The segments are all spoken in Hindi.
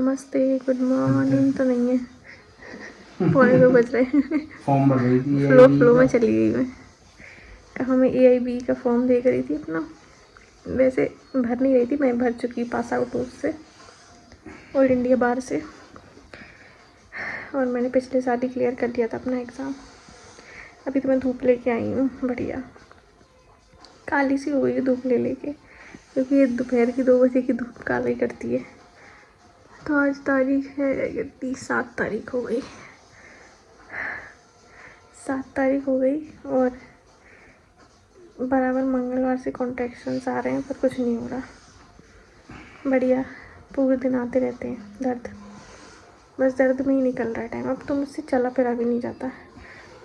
नमस्ते, गुड मॉर्निंग तो नहीं है, 2:15 बज रहे हैं। फॉर्म भर रही थी फ्लो में चली गई मैं। कहाँ मैं AIB का फॉर्म देख रही थी अपना। वैसे भर नहीं रही थी, मैं भर चुकी, पास आउट हूँ उससे, ऑल इंडिया बार से। और मैंने पिछले साल ही क्लियर कर दिया था अपना एग्ज़ाम। अभी तो मैं धूप लेके आई हूँ, बढ़िया काली सी हो गई है धूप ले लेके, क्योंकि ये दोपहर की 2 बजे की धूप काला ही करती है। तो आज तारीख है कितनी, 7 तारीख हो गई, 7 तारीख हो गई। और बराबर मंगलवार से कॉन्ट्रैक्शंस आ रहे हैं, पर कुछ नहीं हो रहा। बढ़िया, पूरे दिन आते रहते हैं दर्द, बस दर्द में ही निकल रहा है टाइम। अब तो मुझसे चला फिरा भी नहीं जाता।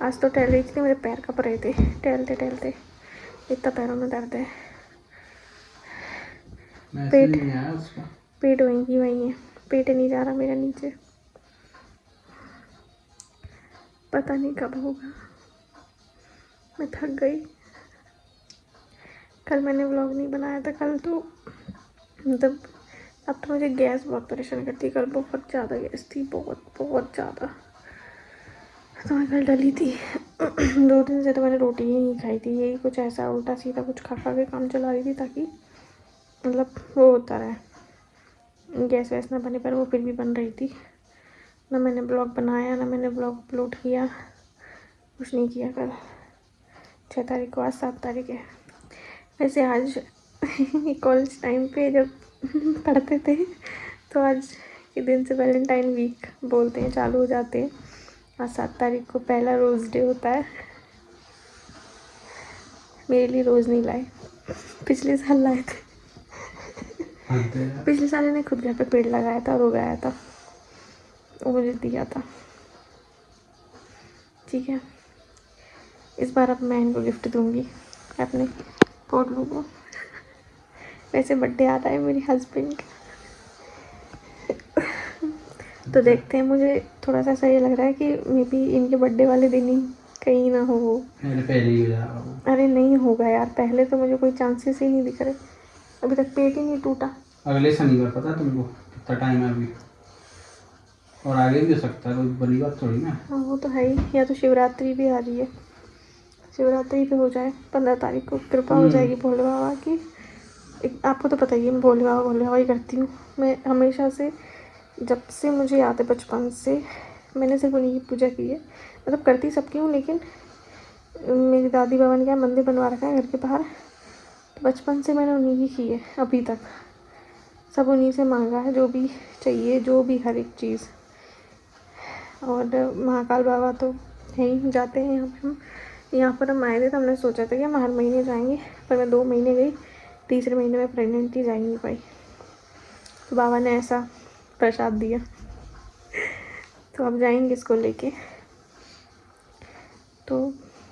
आज तो टहल रही थी, मेरे पैर कँप रहे थे टहलते टहलते, इतना पैरों में दर्द है। पेट वहीं है, पेट नहीं जा रहा मेरा नीचे, पता नहीं कब होगा। मैं थक गई। कल मैंने व्लॉग नहीं बनाया था, कल तो मतलब अब तो मुझे गैस बहुत परेशान करती है। कल बहुत ज़्यादा गैस थी, बहुत ज़्यादा। तो मैं कल डली थी। 2 दिन से तो मैंने रोटी ही नहीं खाई थी, यही कुछ ऐसा उल्टा सीधा कुछ खा खा के काम चला रही थी, ताकि मतलब वो होता रहे, गैस वैस ना बने। पर वो फिर भी बन रही थी। ना मैंने ब्लॉग बनाया, ना मैंने ब्लॉग अपलोड किया, कुछ नहीं किया कल। 6 तारीख को, आज 7 तारीख है। वैसे आज कॉलेज टाइम पे जब पढ़ते थे, तो आज के दिन से वैलेंटाइन वीक बोलते हैं, चालू हो जाते हैं। आज 7 तारीख को पहला रोज़ डे होता है। मेरे लिए रोज़ नहीं लाए, पिछले साल लाए थे। पिछले साल मैंने खुद घर पे पेड़ लगाया था और उगाया था, वो मुझे दिया था। ठीक है, इस बार अब मैं इनको गिफ्ट दूंगी, अपने पोडलू को। वैसे बर्थडे आ रहा है मेरे हस्बैंड का, तो देखते हैं। मुझे थोड़ा सा ऐसा ये लग रहा है कि मे बी इनके बर्थडे वाले दिन ही कहीं ना हो वो। पहले ही हो जा रहा। अरे नहीं होगा यार, पहले तो मुझे कोई चांसेस ही नहीं दिख रहे। अभी तक पेट ही नहीं टूटा। अगले शनिवार पता तुमको कितना टाइम है अभी, और आगे भी हो सकता है, कोई बड़ी बात थोड़ी ना। हाँ वो तो है ही। या तो शिवरात्रि भी आ रही है, शिवरात्रि पे हो जाए 15 तारीख को, कृपा हो जाएगी भोले बाबा की। आपको तो पता ही है, मैं भोले बाबा ही करती हूँ। मैं हमेशा से, जब से मुझे याद है बचपन से, मैंने सिर्फ उन्हीं की पूजा की है। मतलब करती सबकी हूँ, लेकिन मेरी दादी बाबा ने क्या मंदिर बनवा रखा है घर के बाहर, तो बचपन से मैंने उन्हीं की की है अभी तक। सब उन्हीं से मांगा है, जो भी चाहिए, जो भी हर एक चीज़। और महाकाल बाबा तो है ही, जाते हैं यहाँ पर हम आए थे, तो हमने सोचा था कि हम हर महीने जाएंगे, पर मैं 2 महीने गई, तीसरे महीने में प्रेग्नेंट थी, जा ही नहीं पाई। तो बाबा ने ऐसा प्रसाद दिया, तो अब जाएंगे इसको लेके। तो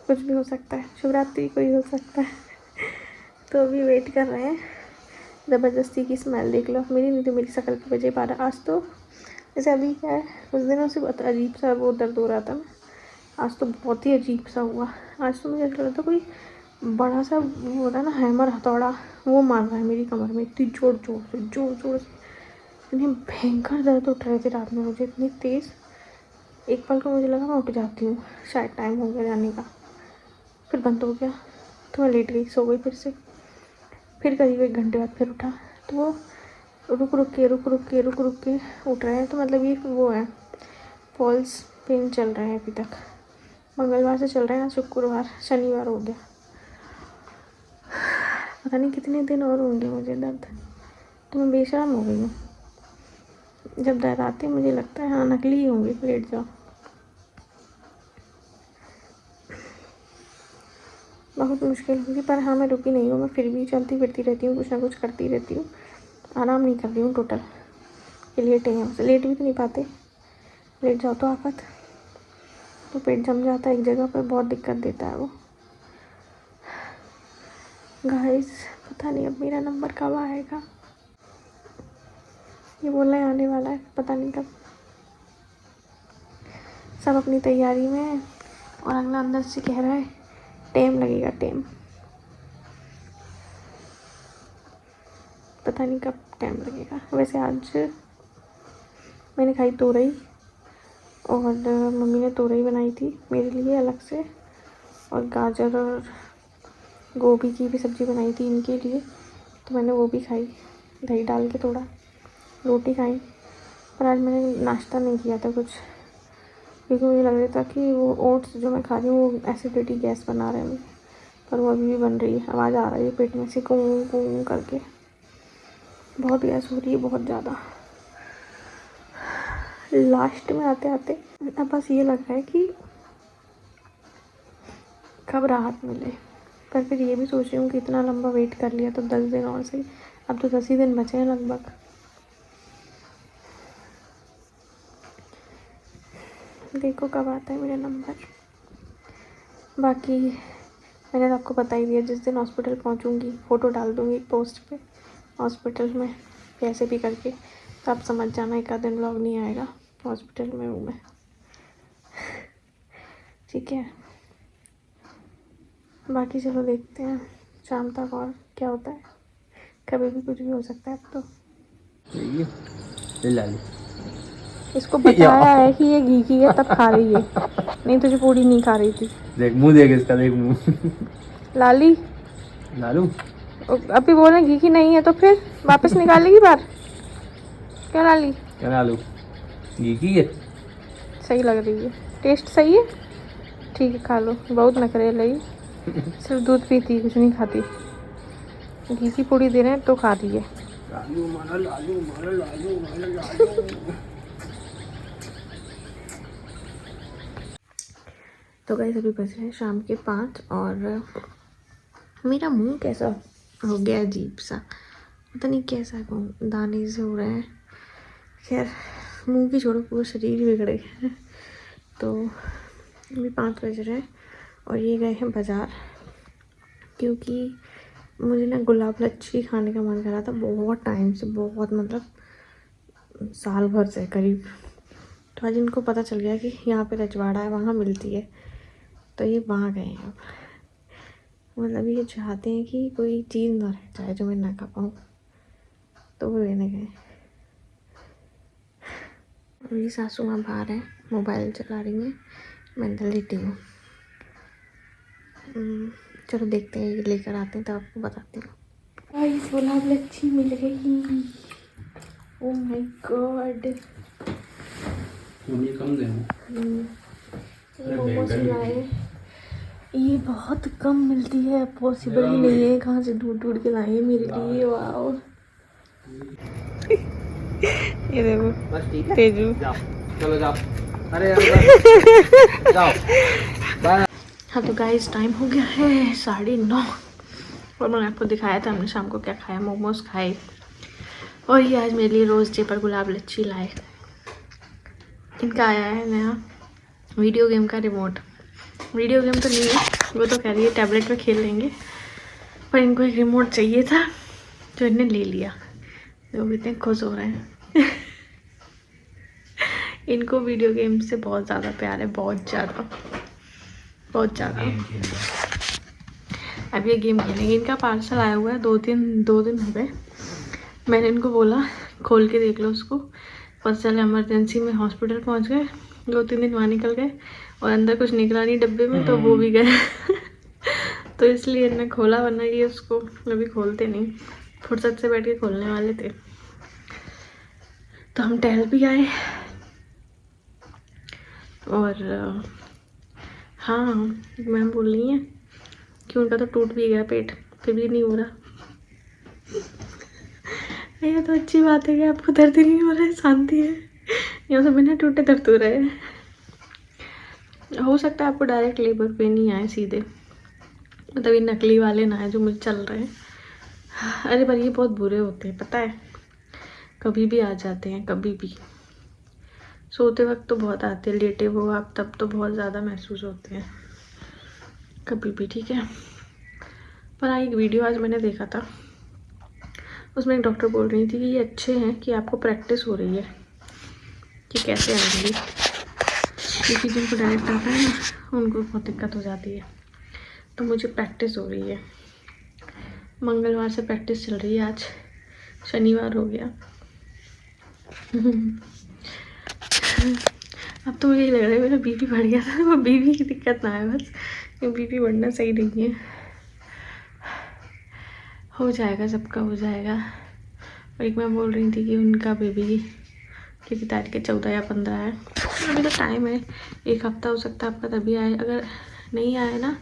कुछ भी हो सकता है, शिवरात्रि को ही हो सकता है। तो अभी वेट कर रहे हैं। ज़बरदस्ती की स्मेल देख लो मेरी, नहीं तो मेरी शक्ल की वजह पा रहा। आज तो जैसे अभी क्या है, कुछ दिनों से बहुत अजीब सा वो दर्द हो रहा था, आज तो बहुत ही अजीब सा हुआ। आज तो मुझे ऐसा लग रहा था कोई बड़ा सा वो होता है ना, हैमर हथौड़ा, वो मार रहा है मेरी कमर में, इतनी जोर जोर से। इतनी भयंकर दर्द उठ रहे थे रात में मुझे, इतनी तेज़। एक पल को मुझे लगा मैं उठ जाती हूँ, शायद टाइम हो गया जाने का। फिर बंद हो गया, तो मैं लेट गई, सो गई फिर से। फिर करीब 1 घंटे बाद फिर उठा, तो वो रुक रुक के उठ रहे हैं। तो मतलब ये वो है, फॉल्स पेन चल रहे हैं अभी तक। मंगलवार से चल रहे हैं, शुक्रवार शनिवार हो गया, पता नहीं कितने दिन और होंगे मुझे दर्द। तो मैं बेशरम हो गई हूँ। जब दर्द आते मुझे लगता है हाँ नकली ही होंगे, लेट जाओ। बहुत मुश्किल होगी, पर हाँ मैं रुकी नहीं हूँ, मैं फिर भी चलती फिरती रहती हूँ, कुछ ना कुछ करती रहती हूँ, आराम नहीं कर रही हूँ टोटल। ये लेटे हैं, उसे लेट भी तो नहीं पाते, लेट जाओ तो आफत, तो पेट जम जाता है एक जगह पर, बहुत दिक्कत देता है वो। गाइस पता नहीं अब मेरा नंबर कब आएगा, ये बोलना है आने वाला है, पता नहीं कब। सब अपनी तैयारी में है, और अगला अंदर से कह रहा है टाइम लगेगा, टाइम, पता नहीं कब टाइम लगेगा। वैसे आज मैंने खाई तोरई, और मम्मी ने तोरई बनाई थी मेरे लिए अलग से, और गाजर और गोभी की भी सब्ज़ी बनाई थी इनके लिए, तो मैंने वो भी खाई दही डाल के, थोड़ा रोटी खाई। पर आज मैंने नाश्ता नहीं किया था कुछ, क्योंकि मुझे लग रहा था कि वो ओट्स जो मैं खा रही हूँ वो एसिडिटी गैस बना रहे हैं मुझे, पर वो अभी भी बन रही है, आवाज़ आ रही है पेट में से कूं कूं करके, बहुत गैस हो रही है बहुत ज़्यादा। लास्ट में आते आते अब बस ये लग रहा है कि कब राहत मिले, पर फिर ये भी सोच रही हूँ कि इतना लंबा वेट कर लिया तो 10 दिन और सही, अब तो 10 ही दिन बचे हैं लगभग। देखो कब आता है मेरा नंबर। बाकी मैंने तो आपको बता ही दिया, जिस दिन हॉस्पिटल पहुँचूँगी फ़ोटो डाल दूँगी पोस्ट पे हॉस्पिटल में कैसे भी करके, तो आप समझ जाना एक आध दिन व्लॉग नहीं आएगा, हॉस्पिटल में हूँ मैं, ठीक है। बाकी चलो देखते हैं शाम तक और क्या होता है, कभी भी कुछ भी हो सकता है अब तो। इसको बताया है कि ये घी की है तब खा रही है, नहीं तो जो पूरी नहीं खा रही थी। देख मुंह, देख इसका, देख मुंह। लाली लालू अभी बोल रहे घी की नहीं है तो फिर वापस निकालेगी बाहर, क्या लाली? क्या लालू घी की है? सही लग रही है, टेस्ट सही है, ठीक है खा लो। बहुत नखरे लगी, सिर्फ दूध पीती कुछ नहीं खाती, घी की पूड़ी दे रहे हैं तो खा रही है। लालू मारा, लालू मारा, लालू मारा, लालू। तो गाइस अभी बज रहे हैं शाम के 5, और मेरा मुंह कैसा हो गया अजीब सा, पता नहीं कैसा दाने से हो रहे हैं। खैर मुंह की छोड़ो, पूरा शरीर ही बिगड़े गया। तो अभी 5 बज रहे हैं और ये गए हैं बाज़ार, क्योंकि मुझे ना गुलाब लच्छी खाने का मन कर रहा था बहुत टाइम से, बहुत मतलब साल भर से करीब। तो आज इनको पता चल गया कि यहाँ पे रजवाड़ा है, वहाँ मिलती है, तो ये वहाँ गए हैं। अब मतलब ये चाहते हैं कि कोई चीज़ ना रह जाए जो मैं ना खा पाऊँ, तो वो लेने गए। मेरी सासू माँ बाहर हैं, मोबाइल चला रही हैं, मैं अंदर लेटी हूँ। चलो देखते हैं, ये लेकर आते हैं तो आपको बताती हूँ। गाइस गुलाब लच्छी मिल गई, ओह माय गॉड। ये कम देना। मोमोज लाए, ये बहुत कम मिलती है, पॉसिबल ही नहीं है, कहाँ से ढूंढ ढूंढ के लाए हैं मेरे लिए। वाओ ये देखो बस ठीक है, तेजू, जाओ चलो जाओ, अरे जाओ बाय। हाँ तो गाइस टाइम हो गया है 9:30, और मैंने आपको दिखाया था हमने शाम को क्या खाया, मोमोज खाए, और ये आज मेरे लिए रोज़ डे पर गुलाब लच्छी लाए। इनका आया है नया वीडियो गेम का रिमोट, वीडियो गेम तो नहीं है, वो तो कह रही है टैबलेट पे खेल लेंगे, पर इनको एक रिमोट चाहिए था तो इन्हें ले लिया। वो कितने खुश हो रहे हैं। इनको वीडियो गेम से बहुत ज़्यादा प्यार है, बहुत ज़्यादा, बहुत ज़्यादा। अब ये गेम खेलेंगे। इनका पार्सल आया हुआ है, 2 दिन हो गए। मैंने इनको बोला खोल के देख लो उसको, पता चला इमरजेंसी में हॉस्पिटल पहुंच गए, 2-3 दिन वहाँ निकल गए और अंदर कुछ निकला नहीं डब्बे में, तो वो भी गए। तो इसलिए इन्हें खोला, वरना ये उसको अभी खोलते नहीं, फुर्सत से बैठ के खोलने वाले थे। तो हम टहल भी आए, और हाँ मैम बोल रही हैं कि उनका तो टूट भी गया पेट, फिर भी नहीं हो रहा। ये तो अच्छी बात है कि आपको दर्द ही नहीं हो रहा है, शांति है। यहाँ से बिना टूटे दर्द हो रहा है। हो सकता है आपको डायरेक्ट लेबर पेन ही आए सीधे, मतलब ये नकली वाले ना है जो मुझे चल रहे हैं। अरे पर ये बहुत बुरे होते हैं पता है, कभी भी आ जाते हैं, कभी भी। सोते वक्त तो बहुत आते हैं, लेटे हो आप तब तो बहुत ज़्यादा महसूस होते हैं, कभी भी, ठीक है। पर हाँ एक वीडियो आज मैंने देखा था, उसमें एक डॉक्टर बोल रही थी कि ये अच्छे हैं कि आपको प्रैक्टिस हो रही है कि कैसे आएंगे, क्योंकि जिनको डायरेक्ट आता है ना उनको बहुत दिक्कत हो जाती है। तो मुझे प्रैक्टिस हो रही है, मंगलवार से प्रैक्टिस चल रही है, आज शनिवार हो गया। अब तो मुझे लग रहा है मेरा बीपी बढ़ गया था, वो बीपी की दिक्कत ना है बस, बीपी बढ़ना सही नहीं है। हो जाएगा, सबका हो जाएगा। और एक मैं बोल रही थी कि उनका बेबी कितनी तारीख है, 14 या 15 है, अभी तो टाइम है, 1 हफ्ता हो सकता है आपका, तभी आए। अगर नहीं आए ना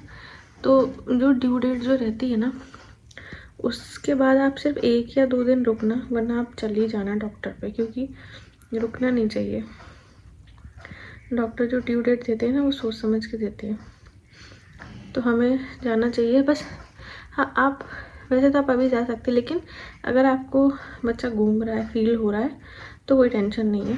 तो जो ड्यू डेट जो रहती है ना, उसके बाद आप सिर्फ 1 या 2 दिन रुकना, वरना आप चल ही जाना डॉक्टर पे, क्योंकि रुकना नहीं चाहिए। डॉक्टर जो ड्यू डेट देते हैं ना, वो सोच समझ के देते हैं, तो हमें जाना चाहिए बस। हाँ, आप वैसे तो आप अभी जा सकते, लेकिन अगर आपको बच्चा घूम रहा है, फील हो रहा है, तो कोई टेंशन नहीं है।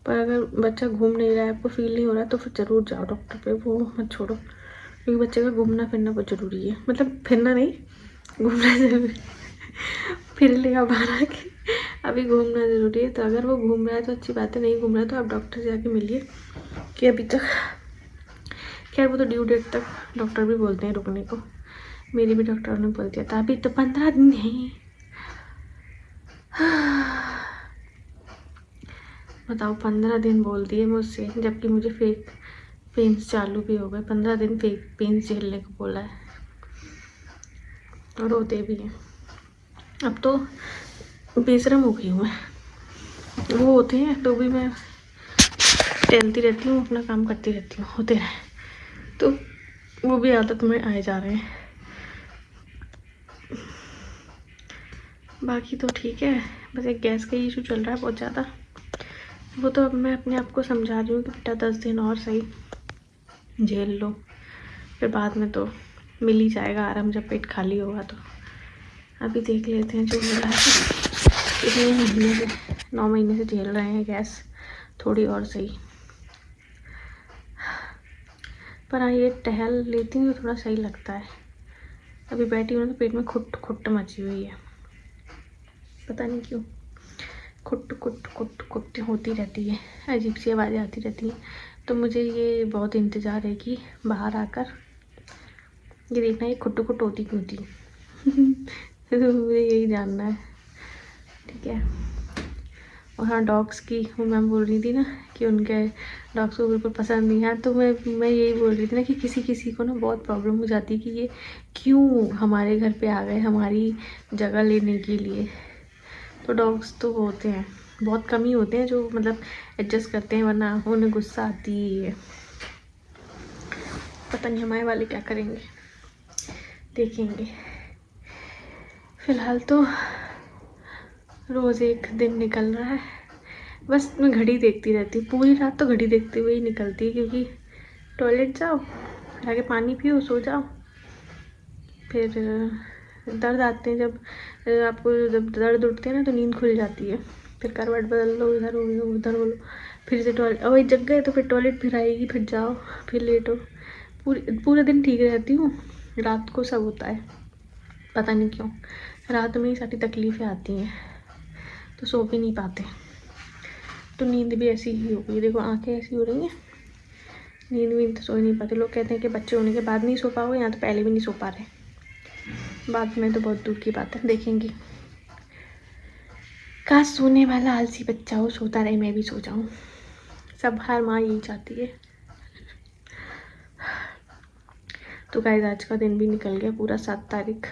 पर अगर बच्चा घूम नहीं रहा है, आपको फील नहीं हो रहा है, तो फिर ज़रूर जाओ डॉक्टर पे, वो मत छोड़ो, क्योंकि बच्चे का घूमना फिरना बहुत ज़रूरी है। मतलब फिरना नहीं, घूमना ज़रूरी फिर लेगा बाहर आके, अभी घूमना ज़रूरी है। तो अगर वो घूम रहा है तो अच्छी बात है, नहीं घूम रहा है तो आप डॉक्टर से जाके मिलिए कि अभी तक, खैर वो तो ड्यू डेट तक डॉक्टर भी बोलते हैं रुकने को, मेरी भी डॉक्टर ने बोल दिया था अभी तो 15 दिन है। बताओ, 15 दिन बोल दिए मुझसे, जबकि मुझे फेक पेन्स चालू भी हो गए। 15 दिन फेक पेन्स झेलने को बोला है, और होते भी हैं। अब तो बेशरम हो गई हूँ मैं, वो होते हैं तो भी मैं टहलती रहती हूँ, अपना काम करती रहती हूँ, होते रहे, तो वो भी आदत में आए जा रहे हैं। बाकी तो ठीक है, बस एक गैस का इशू चल रहा है बहुत ज़्यादा। वो तो अब मैं अपने आप को समझा रही हूँ कि बेटा 10 दिन और सही झेल लो, फिर बाद में तो मिल ही जाएगा आराम, जब पेट खाली होगा। तो अभी देख लेते हैं जो हो रहा है। इतने महीने से, 9 महीने से झेल रहे हैं गैस, थोड़ी और सही। पर हाँ, ये टहल लेती हूँ तो थोड़ा सही लगता है। अभी बैठी हूँ तो पेट में खुट खुट मची हुई है, पता नहीं क्यों, खुट खुट खुट खुट होती रहती है, अजीब सी आवाज़ें आती रहती हैं। तो मुझे ये बहुत इंतज़ार है कि बाहर आकर ये देखना ये खुट खुट होती क्यों थी। तो मुझे यही जानना है, ठीक है। और हाँ, डॉग्स की वो मैम बोल रही थी ना कि उनके डॉग्स को बिल्कुल पसंद नहीं है, तो मैं यही बोल रही थी ना कि किसी किसी को ना बहुत प्रॉब्लम हो जाती है कि ये क्यों हमारे घर पे आ गए हमारी जगह लेने के लिए। तो डॉग्स तो होते हैं, बहुत कम ही होते हैं जो मतलब एडजस्ट करते हैं, वरना उन्हें गुस्सा आती है। पता नहीं हमारे वाले क्या करेंगे, देखेंगे। फ़िलहाल तो रोज़ एक दिन निकल रहा है, बस मैं घड़ी देखती रहती हूँ पूरी रात, तो घड़ी देखते हुए ही निकलती है, क्योंकि टॉयलेट जाओ, जाके पानी पियो, सो जाओ, फिर दर्द आते हैं जब आपको, जब दर्द उठते हैं ना तो नींद खुल जाती है, फिर करवट बदल लो, इधर हो लो उधर हो लो, फिर से टॉयलेट, और वही जग गए तो फिर टॉयलेट फिर आएगी, फिर जाओ, फिर लेटो। पूरे दिन ठीक रहती हूँ, रात को सब होता है, पता नहीं क्यों रात में ही सारी तकलीफ़ें आती हैं, तो सो भी नहीं पाते। तो नींद भी ऐसी ही हो गई, देखो आंखें ऐसी हो रही हैं, नींद भी तो सो ही नहीं पाते। लोग कहते हैं कि बच्चे होने के बाद नहीं सो पाओगे, यहाँ तो पहले भी नहीं सो पा रहे, बाद में तो बहुत दूर की बात है, देखेंगे। काश सोने वाला आलसी बच्चा हो, सोता रहे, मैं भी सो जाऊँ, सब हर माँ यही चाहती है। तो गाइस, आज का दिन भी निकल गया पूरा, 7 तारीख,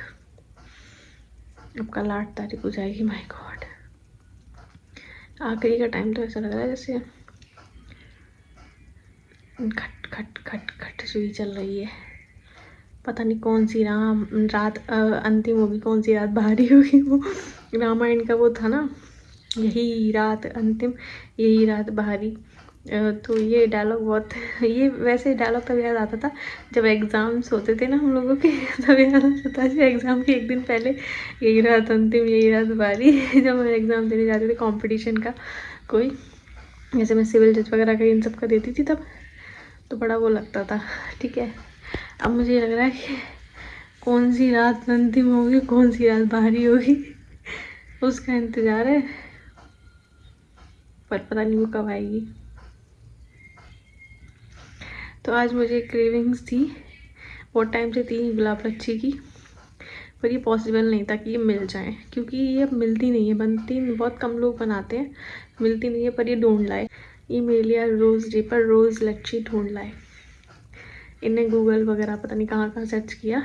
अब कल 8 तारीख हो जाएगी। माय गॉड, आखिरी का टाइम तो ऐसा लग रहा है जैसे खट खट खट खट सुई चल रही है, पता नहीं कौन सी रात अंतिम होगी, कौन सी रात बाहरी होगी। वो रामायण का वो था ना, यही रात अंतिम, यही रात बाहरी। तो ये डायलॉग बहुत, ये वैसे डायलॉग तब याद आता था जब एग्ज़ाम्स होते थे ना हम लोगों के, तब याद आता था कि एग्ज़ाम के एक दिन पहले यही रात अंतिम, यही रात बाहरी। जब मैं एग्ज़ाम देने जाते थे कॉम्पिटिशन का कोई, जैसे मैं सिविल जज वगैरह का इन सब का देती थी तब, तो बड़ा वो लगता था, ठीक है। अब मुझे लग रहा है कि कौन सी रात अंतिम होगी, कौन सी रात बाहरी होगी, उसका इंतज़ार है, पर पता नहीं वो कब आएगी। तो आज मुझे क्रेविंग्स थी, बहुत टाइम से थी गुलाब लच्छी की, पर ये पॉसिबल नहीं था कि ये मिल जाए, क्योंकि ये अब मिलती नहीं है, बनती बहुत कम लोग बनाते हैं, मिलती नहीं है। पर ये ढूंढ लाए, ये मेरे लिए रोज़ डे पर रोज़ लच्छी ढूंढ लाए। इन्हें गूगल वगैरह पता नहीं कहाँ कहाँ सर्च किया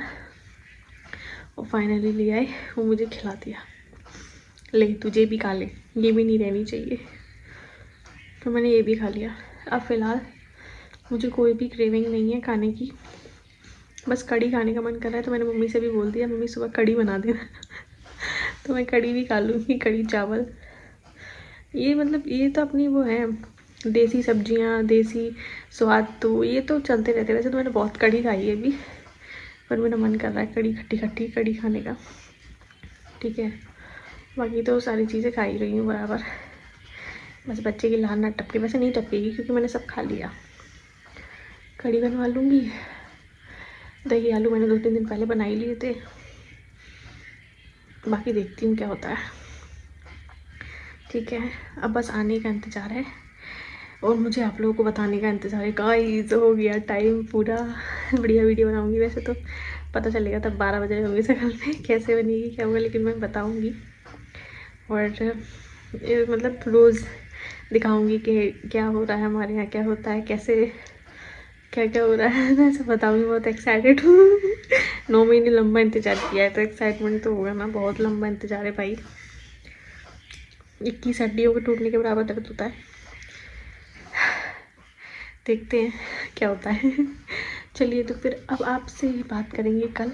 और फाइनली ले आए, वो मुझे खिला दिया। ले तुझे भी खा ले, ये भी नहीं रहनी चाहिए। तो मैंने ये भी खा लिया। अब फ़िलहाल मुझे कोई भी क्रेविंग नहीं है खाने की, बस कढ़ी खाने का मन कर रहा है। तो मैंने मम्मी से भी बोल दिया, मम्मी सुबह कढ़ी बना देना। तो मैं कढ़ी भी खा लूँगी, कढ़ी चावल। ये मतलब ये तो अपनी वो है, देसी सब्जियां, देसी स्वाद, तो ये तो चलते रहते। वैसे तो मैंने बहुत कढ़ी खाई है अभी, पर मेरा मन कर रहा है कढ़ी, खट्टी खट्टी कढ़ी खाने का। ठीक है, बाकी तो सारी चीज़ें खा ही रही हूँ बराबर, बस बच्चे की लार ना टपके। वैसे नहीं टपकेगी क्योंकि मैंने सब खा लिया। कढ़ी बनवा लूँगी। दही आलू मैंने 2-3 दिन पहले बना ही लिए थे, बाकी देखती हूँ क्या होता है। ठीक है, अब बस आने का इंतज़ार है और मुझे आप लोगों को बताने का इंतज़ार है। गाइस हो गया टाइम पूरा। बढ़िया वीडियो बनाऊँगी, वैसे तो पता चलेगा तब 12 बजे होंगे सकाल में, कैसे बनेगी क्या होगा, लेकिन मैं बताऊँगी। और मतलब रोज़ दिखाऊँगी कि क्या हो रहा है हमारे यहाँ, क्या होता है, कैसे क्या क्या हो रहा है। मैं सब बताऊँगी, बहुत एक्साइटेड हूँ। 9 महीने लंबा इंतज़ार किया है तो एक्साइटमेंट तो होगा ना, बहुत लंबा इंतज़ार है भाई। 21 हड्डियों के टूटने के बराबर दर्द होता है। देखते हैं क्या होता है। चलिए, तो फिर अब आपसे बात करेंगे कल।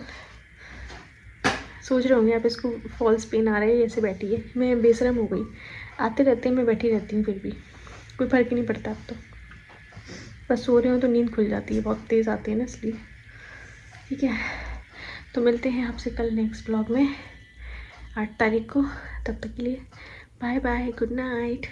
सोच रहे होंगे आप इसको फॉल्स पेन आ रहा है, ऐसे बैठी है। मैं बेशरम हो गई, आते रहते हैं, मैं बैठी रहती हूँ, फिर भी कोई फ़र्क ही नहीं पड़ता अब तो। बस सो रहे हो तो नींद खुल जाती है, बहुत तेज़ आती है ना, इसलिए। ठीक है, तो मिलते हैं आपसे कल नेक्स्ट ब्लॉग में 8 तारीख को। तब तक के लिए बाय बाय, गुड नाइट।